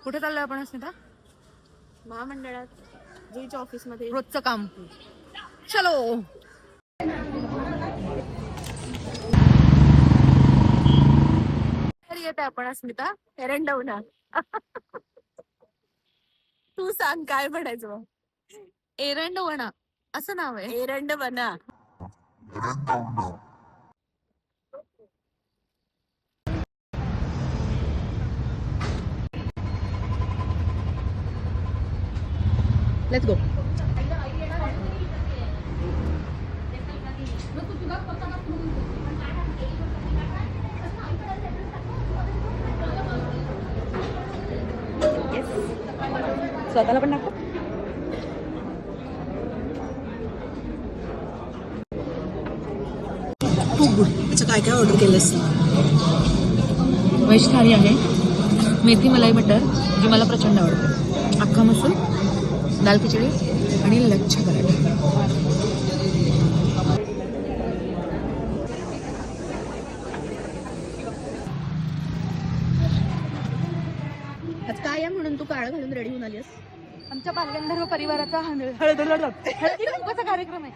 कुठे चाललोय आपण अस्मिता? महामंडळात जीच्या ऑफिस मध्ये रोजचं काम. चलो. येत आहे आपण अस्मिता एरंडवणा. तू सांग काय म्हणायचं? एरंडवणा असं नाव आहे. एरंडवना. Let's go. स्वतःला पण टाकतो. खूप गुड. अच्छा, काय काय ऑर्डर केलंस? व्हेज थाळी आहे, मेथी मलाई मटर जी मला प्रचंड आवडते, अख्खा मसूर, दाल खिचडी आणि लच्छा पराठा. आज काय आहे म्हणून तू काळं घालून रेडी होऊन आलीस? आमच्या बालगंधर्व परिवाराचा हळदी कुंकवाचा कार्यक्रम आहे.